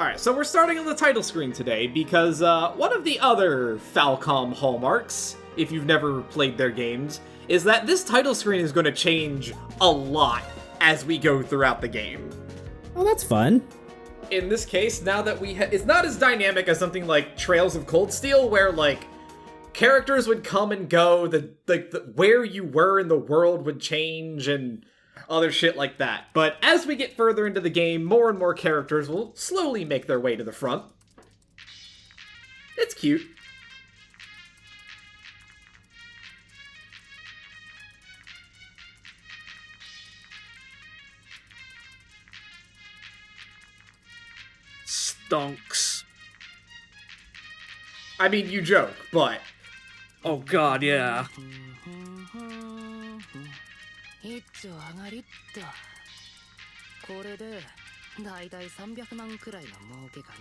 Alright, so we're starting on the title screen today because one of the other Falcom hallmarks, if you've never played their games, is that this title screen is going to change a lot as we go throughout the game. Oh, that's fun. In this case, now that it's not as dynamic as something like Trails of Cold Steel, where, like, characters would come and go, where you were in the world would change, and other shit like that. But as we get further into the game, more and more characters will slowly make their way to the front. It's cute. Stonks. I mean, you joke, but... Oh god, yeah. 一丁上がりっとこれでだいたい300万くらいの儲けか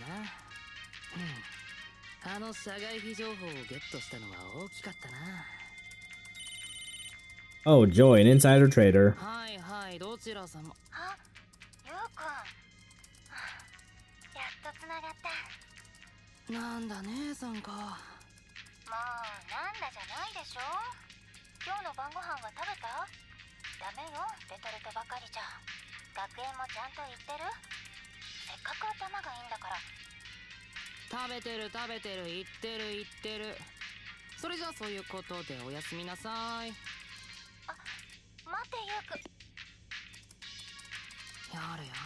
な。あの社外非情報をゲットしたのは大きかったな。Oh, Joy, an insider trader. はいはい、どちら様。あ、ゆうくん。やっとつながった。なんだ姉さんか。もうなんだじゃないでしょ。今日の晩ご飯は食べた？ダメよ、レトルトばかりじゃ。学園もちゃんと行ってる？せっかく頭がいいんだから。食べてる食べてる、言ってる言ってる。それじゃあそういうことでおやすみなさい。あ、待ってゆうくん。やれや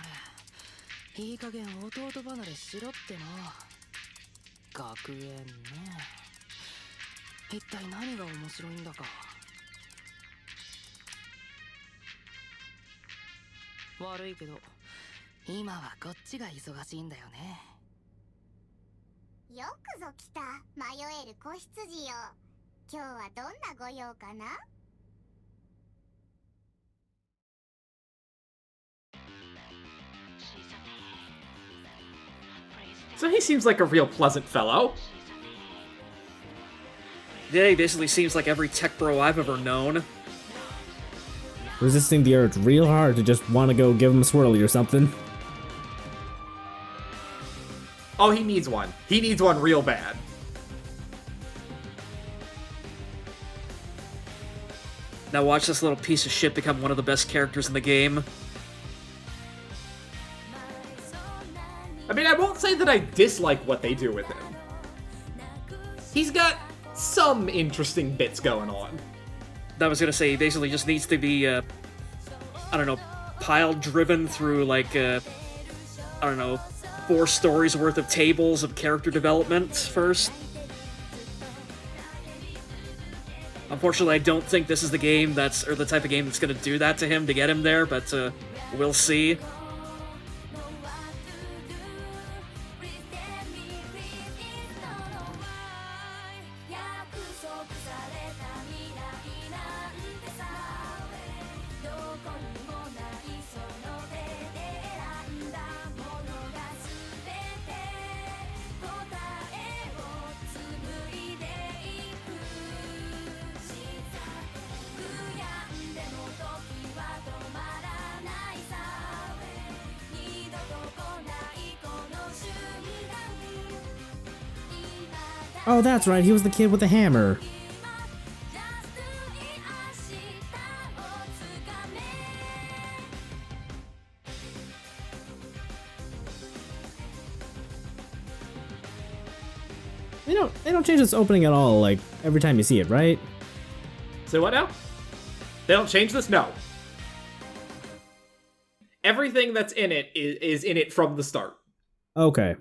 れ、いい加減弟離れしろってな。学園ね、一体何が面白いんだか。悪いけど今はこっちが忙しいんだよね。よくぞ来た、迷える子羊よ。今日はどんなご用かな？ So he seems like a real pleasant fellow. Yeah, he basically seems like every tech bro I've ever known. Resisting the urge real hard to just want to go give him a swirly or something. Oh, he needs one. He needs one real bad. Now watch this little piece of shit become one of the best characters in the game. I mean, I won't say that I dislike what they do with him. He's got some interesting bits going on. I was gonna say, he basically just needs to be, I don't know, pile-driven through, like, I don't know, 4 stories worth of tables of character development first. Unfortunately, I don't think this is the game or the type of game that's gonna do that to him to get him there, but, we'll see. Oh, that's right, he was the kid with the hammer. They don't change this opening at all, like, every time you see it, right? So what now? They don't change this? No. Everything that's in it is in it from the start. Okay.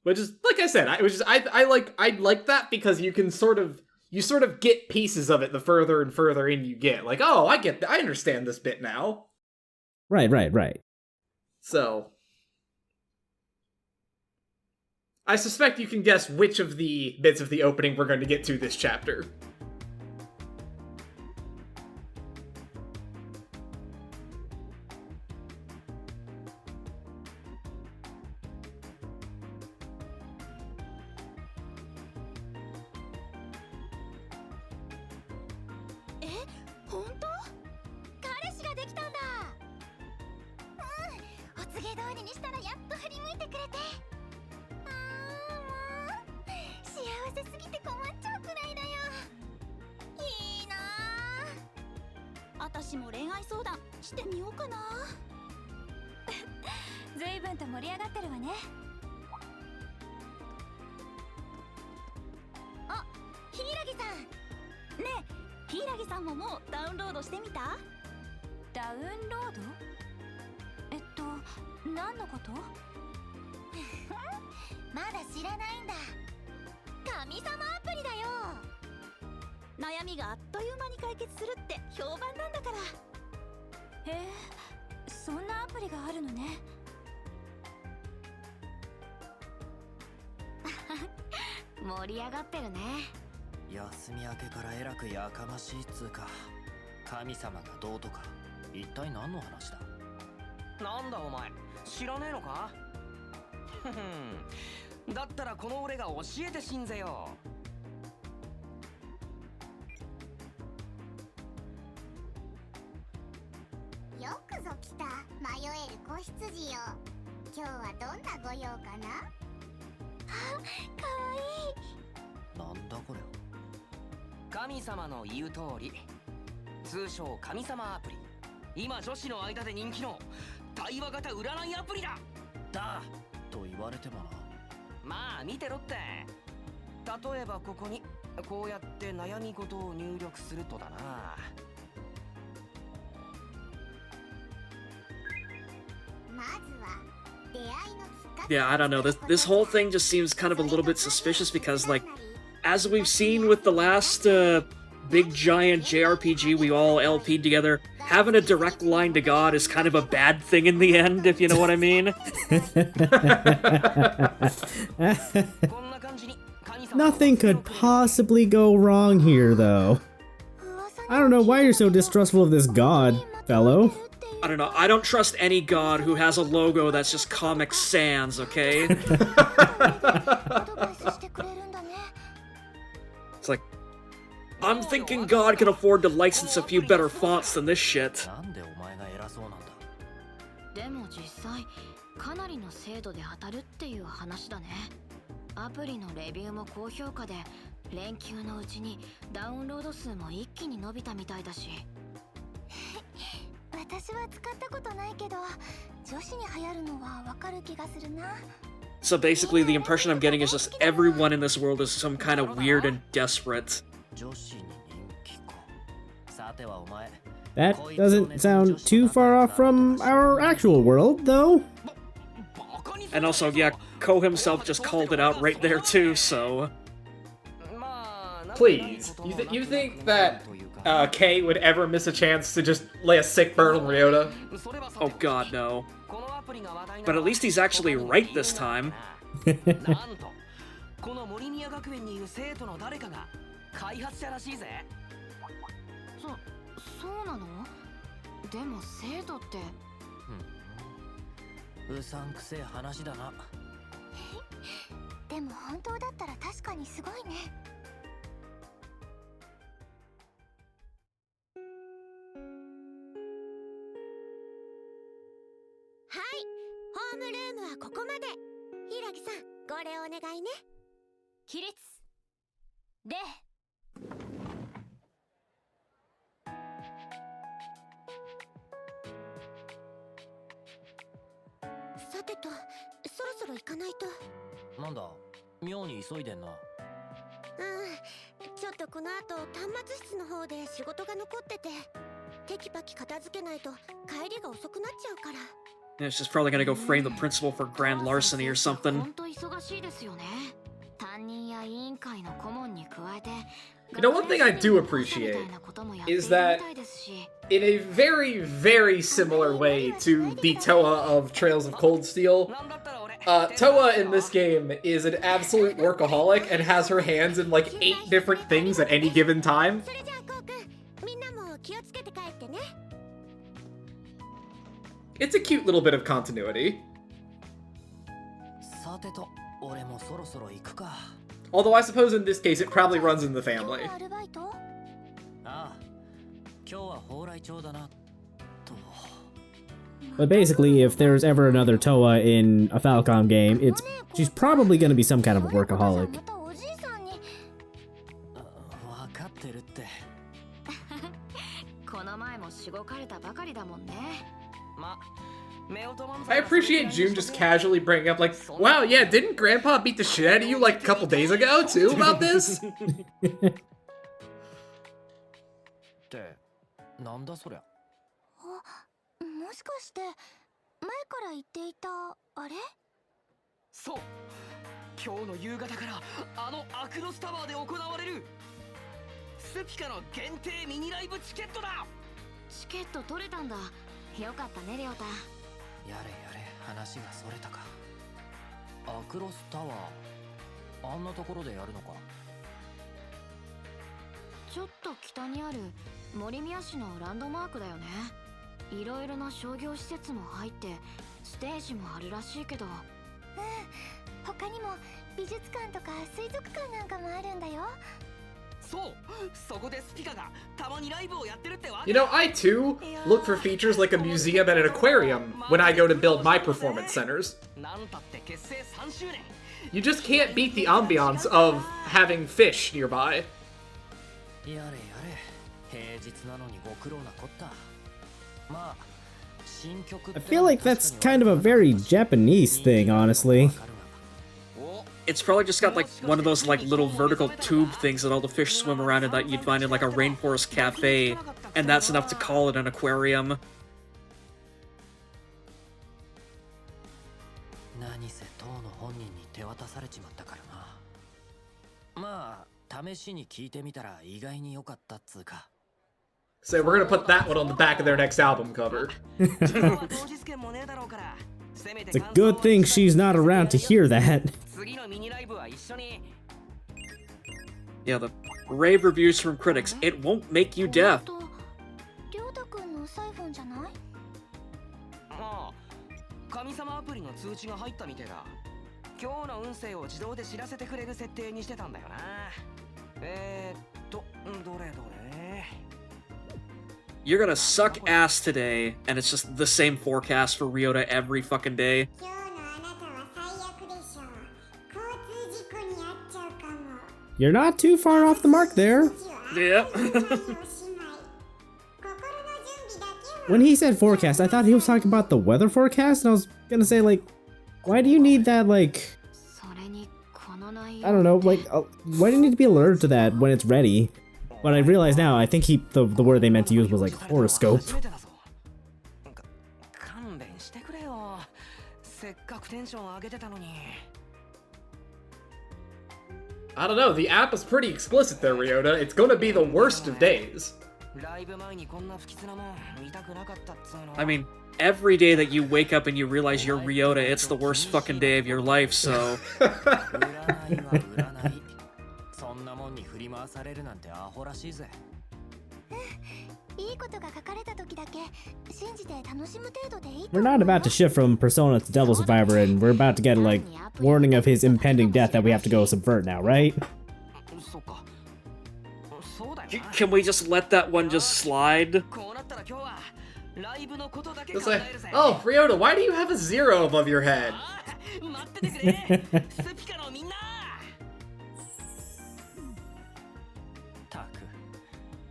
Which is, like I said, I like that because you can sort of get pieces of it the further and further in you get. Like, oh, I understand this bit now. Right. So, I suspect you can guess which of the bits of the opening we're going to get to this chapter. 告げ通りにしたらやっと振り向いてくれて、あーもう幸せすぎて困っちゃうくらいだよ。いいなあ。私も恋愛相談してみようかな。随分と盛り上がってるわね。あ、柊さん。ねえ、柊さんももうダウンロードしてみた？ダウンロード？何のこと？まだ知らないんだ。神様アプリだよ。悩みがあっという間に解決するって評判なんだから。へえ、そんなアプリがあるのね。盛り上がってるね。休み明けからえらくやかましいっつうか、神様がどうとか一体何の話だ？なんだお前、知らねえのか？だったらこの俺が教えてしんぜよ。よくぞ来た迷える子羊よ。今日はどんなご用かな？あ、かわいい。なんだこれ。神様の言う通り、通称神様アプリ。今女子の間で人気の対話型占いアプリだ。だと言われてもな。まあ見てろって。例えばここにこうやって悩み事を入力するとだな。まずは出会いのきっかけ。 Yeah, I don't know. This whole thing just seems kind of a little bit suspicious because, like, as we've seen with the last big giant JRPG we all LP'd together, having a direct line to God is kind of a bad thing in the end, if you know what I mean. Nothing could possibly go wrong here, though. I don't know why you're so distrustful of this god, fellow. I don't know. I don't trust any god who has a logo that's just Comic Sans, okay? It's like, I'm thinking God can afford to license a few better fonts than this shit. なんでお前が偉そうなんだ。でも実際かなりの精度で当たるっていう話だね。アプリのレビューも高評価で、連休のうちにダウンロード数も一気に伸びたみたいだし。私は使ったことないけど、女子に流行るのはわかる気がするな。 So basically the impression I'm getting is just everyone in this world is some kind of weird and desperate. 女子に人気か。さてはお前。 That doesn't sound too far off from our actual world, though. And also, yeah, Ko himself just called it out right there too, so... Please, you think that Kay would ever miss a chance to just lay a sick burn on Ryota? Oh god, no. But at least he's actually right this time. なんとこの森宮学園にいる生徒の誰かが開発者らしいぜ。そうなの？でも生徒って。うさんくせえ話だな。でも本当だったら確かにすごいね。はい、ホームルームはここまで。柊さん、ご礼お願いね。起立。で。さてと、そろそろ行かないと。なんだ、妙に急いでんな。ちょっとこの後端末室の方で仕事が残ってて、テキパキ片付けないと帰りが遅くなっちゃうから。 Yeah, she's probably gonna go frame the principal for grand larceny or something. 本当忙しいですよね。担任や委員会の顧問に加えて。 You know, one thing I do appreciate is that in a very, very similar way to the Toa of Trails of Cold Steel, Toa in this game is an absolute workaholic and has her hands in like 8 different things at any given time. It's a cute little bit of continuity. さてと、俺もそろそろ行くか。 Although I suppose in this case it probably runs in the family. ああ、今日は蓬莱町だなと。ま But basically, if there's ever another Toa in a Falcom game, she's probably gonna be some kind of a workaholic. 分かってるって。この前もしごかれたばかりだもんね。ま、 I appreciate June just casually bringing up, like, wow, yeah, didn't Grandpa beat the shit out of you like a couple days ago, too, about this? ってなんだそりゃ。もしかして前から言っていたあれ？そう、今日の夕方からあのアクロスタワーで行われるスピカの限定ミニライブチケットだ。チケット取れたんだ。よかったね、レオタ。やれやれ、話がそれたか。アクロスタワー、あんなところでやるのか。ちょっと北にある森宮市のランドマークだよね。いろいろな商業施設も入ってステージもあるらしいけど。他にも美術館とか水族館なんかもあるんだよ。そう、そこでスピカがたまにライブをやってるってわけ。 You know, I too look for features like a museum and an aquarium when I go to build my performance centers. なんたって結成3周年。 You just can't beat the ambiance of having fish nearby. やれやれ、平日なのにご苦労なこった。まあ、新曲 I feel like that's kind of a very Japanese thing, honestly. It's probably just got like one of those like little vertical tube things that all the fish swim around in that you'd find in like a rainforest cafe, and that's enough to call it an aquarium. 何せ当の本人に手渡されちまったからな。まあ、試しに聞いてみたら意外に良かったっつうか。 So we're gonna put that one on the back of their next album cover. It's a good thing she's not around to hear that. Yeah, the rave reviews from critics. It won't make you deaf. りょうたくんのサイフォンじゃない？ああ、神様アプリの通知が入ったみてえだ。今日の運勢を自動で知らせてくれる設定にしてたんだよな。どれどれ。 You're gonna suck ass today, and it's just the same forecast for Ryota every fucking day. You're not too far off the mark there. Yeah. When he said forecast, I thought he was talking about the weather forecast, and I was gonna say, like, why do you need that, like, I don't know, like, why do you need to be alerted to that when it's ready? But I realize now, I think the word they meant to use was, like, horoscope. I don't know, the app is pretty explicit there, Ryota. It's gonna be the worst of days. I mean, every day that you wake up and you realize you're Ryota, it's the worst fucking day of your life, so... そんなもんに振り回されるなんてアホらしいぜ。いいことが書かれた時だけ信じて楽しむ程度でいい。We're not about to shift from Persona to Devil Survivor, and we're about to get, like, warning of his impending death that we have to go subvert now, right? Can we just let that one just slide? It's like, oh, Ryota, why do you have a 0 above your head?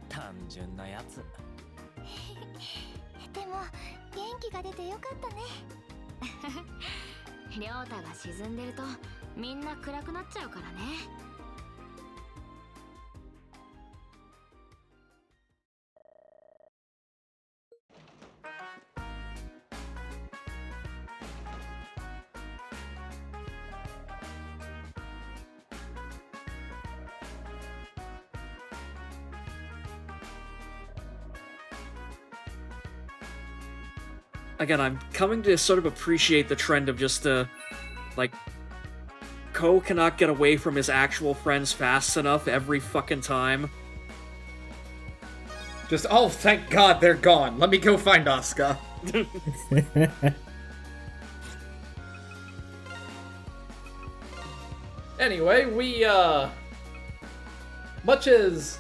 単純なやつ。でも元気が出てよかったね。りょうたが沈んでるとみんな暗くなっちゃうからね。Again, I'm coming to sort of appreciate the trend of just, like, Ko cannot get away from his actual friends fast enough every fucking time. Just, oh, thank God they're gone. Let me go find Asuka. Anyway, we, much as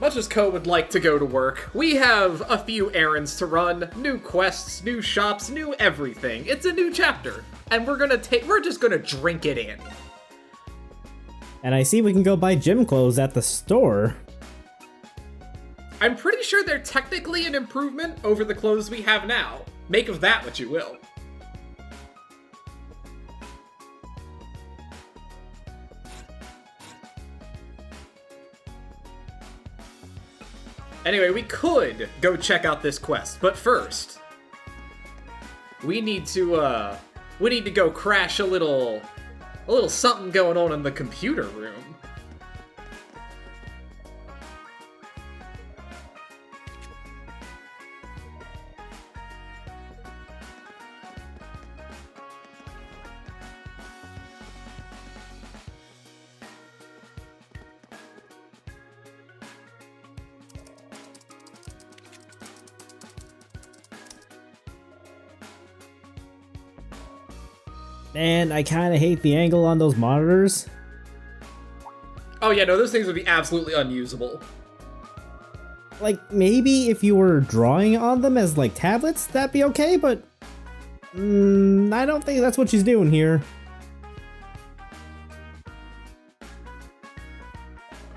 Much as Ko would like to go to work, we have a few errands to run, new quests, new shops, new everything. It's a new chapter, and we're just gonna drink it in. And I see we can go buy gym clothes at the store. I'm pretty sure they're technically an improvement over the clothes we have now. Make of that what you will. Anyway, we could go check out this quest, but first, we need to go crash a little something going on in the computer room. Man, I kinda hate the angle on those monitors. Oh yeah, no, those things would be absolutely unusable. Like, maybe if you were drawing on them as, like, tablets, that'd be okay, but... I don't think that's what she's doing here.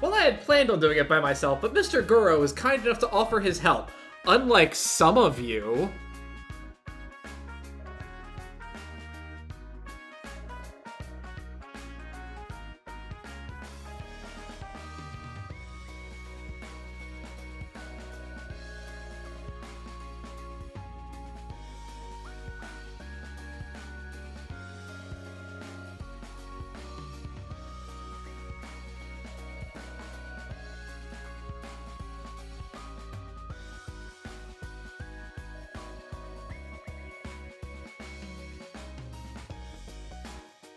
Well, I had planned on doing it by myself, but Mr. Guro was kind enough to offer his help. Unlike some of you...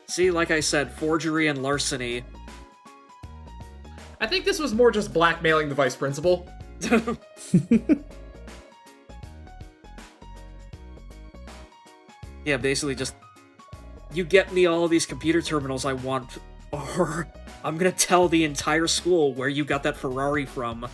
See, like I said, forgery and larceny. I think this was more just blackmailing the vice principal. Yeah, basically just, you get me all these computer terminals I want, or I'm gonna tell the entire school where you got that Ferrari from.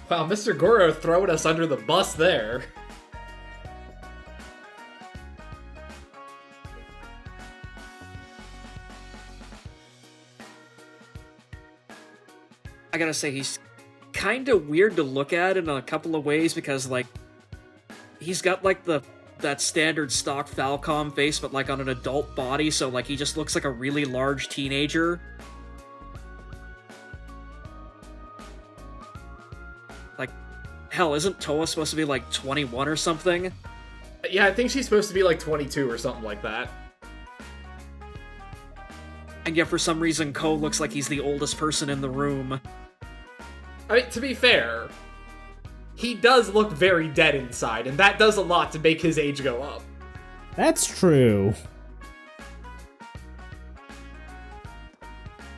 Wow, Mr. Goro throwing us under the bus there. I gotta say, he's kinda weird to look at in a couple of ways, because, like, he's got, like, that standard stock Falcom face, but, like, on an adult body, so, like, he just looks like a really large teenager. Like, hell, isn't Toa supposed to be, like, 21 or something? Yeah, I think she's supposed to be like 22 or something like that. And yet, for some reason, Ko looks like he's the oldest person in the room. I mean, to be fair, he does look very dead inside, and that does a lot to make his age go up. That's true.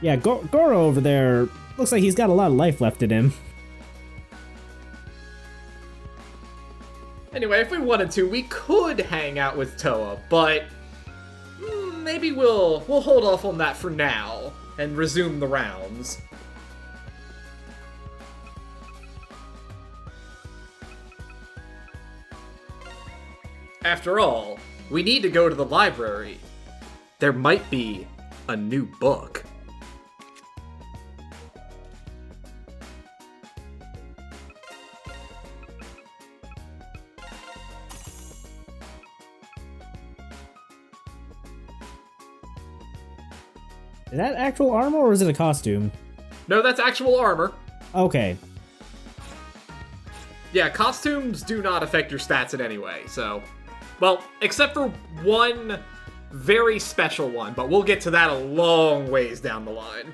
Yeah, Goro over there looks like he's got a lot of life left in him. Anyway, if we wanted to, we could hang out with Toa, but maybe we'll hold off on that for now and resume the rounds. After all, we need to go to the library. There might be a new book. Is that actual armor or is it a costume? No, that's actual armor. Okay. Yeah, costumes do not affect your stats in any way, so... Well, except for one very special one, but we'll get to that a long ways down the line.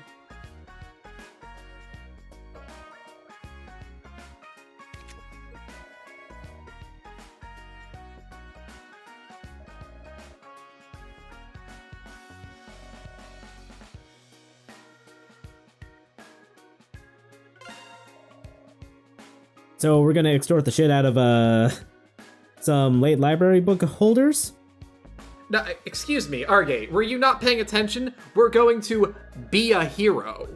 So we're gonna extort the shit out of some late library book holders. Now, excuse me, Argate, were you not paying attention? We're going to be a hero.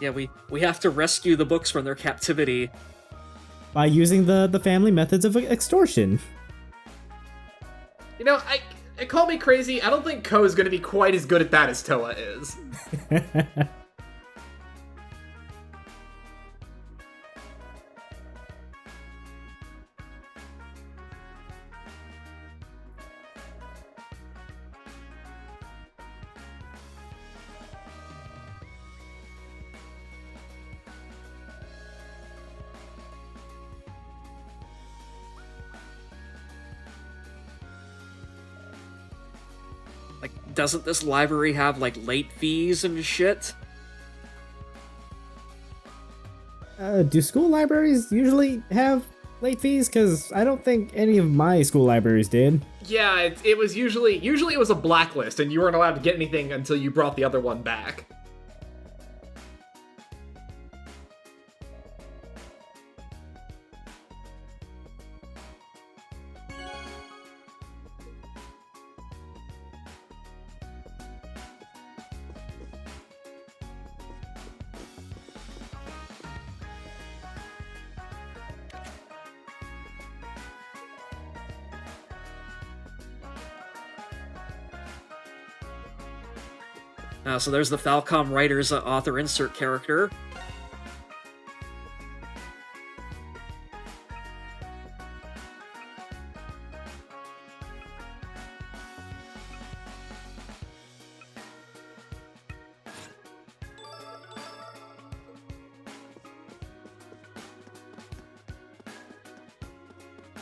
Yeah, we have to rescue the books from their captivity. By using the family methods of extortion. You know, I call me crazy, I don't think Ko is going to be quite as good at that as Toa is. Like, doesn't this library have, like, late fees and shit? Do school libraries usually have late fees? Because I don't think any of my school libraries did. Yeah, it was usually it was a blacklist, and you weren't allowed to get anything until you brought the other one back. So there's the Falcom Writers author insert character.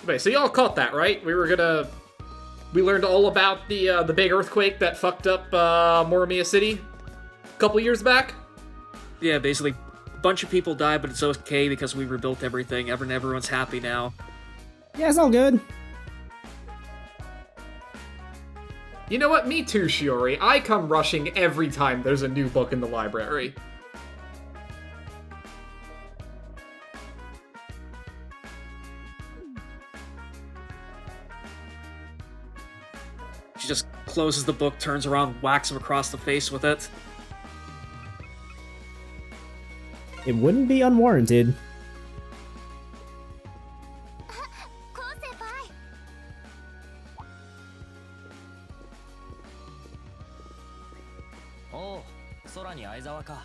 Wait, so y'all caught that, right? We learned all about the big earthquake that fucked up Morimiya City a couple years back. Yeah, basically, a bunch of people died, but it's okay because we rebuilt everything. Everyone's happy now. Yeah, it's all good. You know what? Me too, Shiori. I come rushing every time there's a new book in the library. She just closes the book, turns around, whacks him across the face with it. It wouldn't be unwarranted. Oh, 空に相沢か。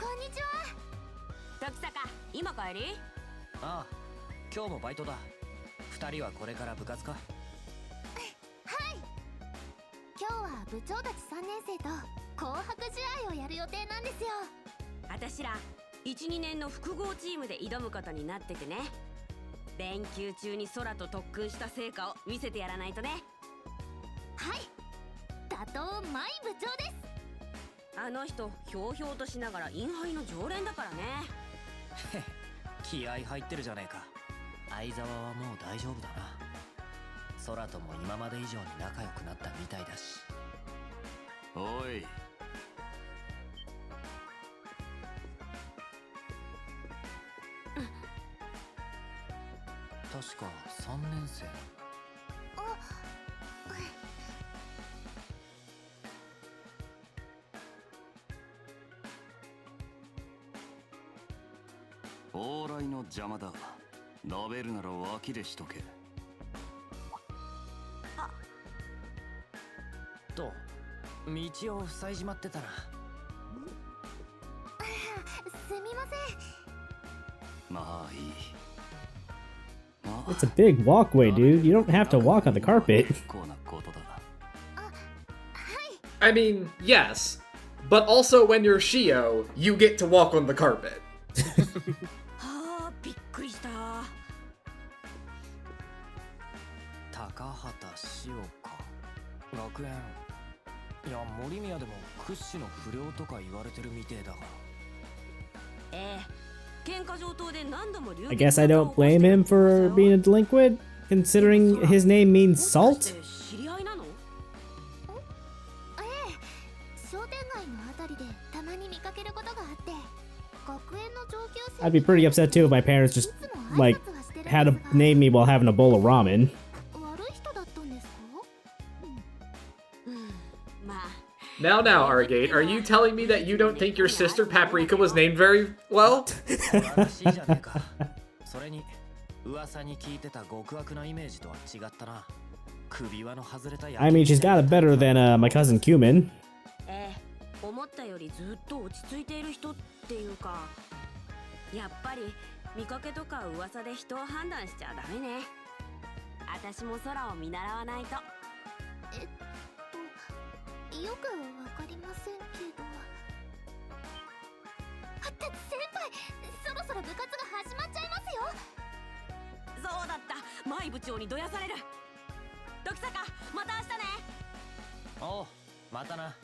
こんにちは。時坂、今帰り？ああ、今日もバイトだ。二人はこれから部活か？今日は部長たち3年生と紅白試合をやる予定なんですよ。私ら 1,2 年の複合チームで挑むことになっててね。連休中に空と特訓した成果を見せてやらないとね。はい、打倒舞部長です。あの人ひょうひょうとしながらインハイの常連だからね。気合入ってるじゃねえか。相沢はもう大丈夫だな。空とも今まで以上に仲良くなったみたいだし。おい。確か3年生。往来の邪魔だ。なべるなら脇でしとけ。と道を塞いじまってたな。すみません。まあいい。 It's a big walkway, dude. You don't have to walk on the carpet. I mean, yes, but also when you're Shio, you get to walk on the carpet. はあ、びっくりした。高畑潮か。学園。いや、森宮でも屈指の不良とか言われてるみてえだが。ええ。 I guess I don't blame him for being a delinquent, considering his name means salt. 商店街のあたりでたまに見かけることがあって、学園 I'd be pretty upset too if my parents just, like, had to name me while having a bowl of ramen. 悪い人だったんですか？ Now, Argate, are you telling me that you don't think your sister Paprika was named very well? I mean, she's got it better than my cousin Cumin. 思ったよりずっと落ち着いている人っていうか、やっぱり見かけとか噂で人を判断しちゃダメね。私も空を見習わないと。よくわかりませんけど。先輩、そろそろ部活が始まっちゃいますよ。そうだった、舞部長にどやされる。時坂、また明日ね。おう、またな。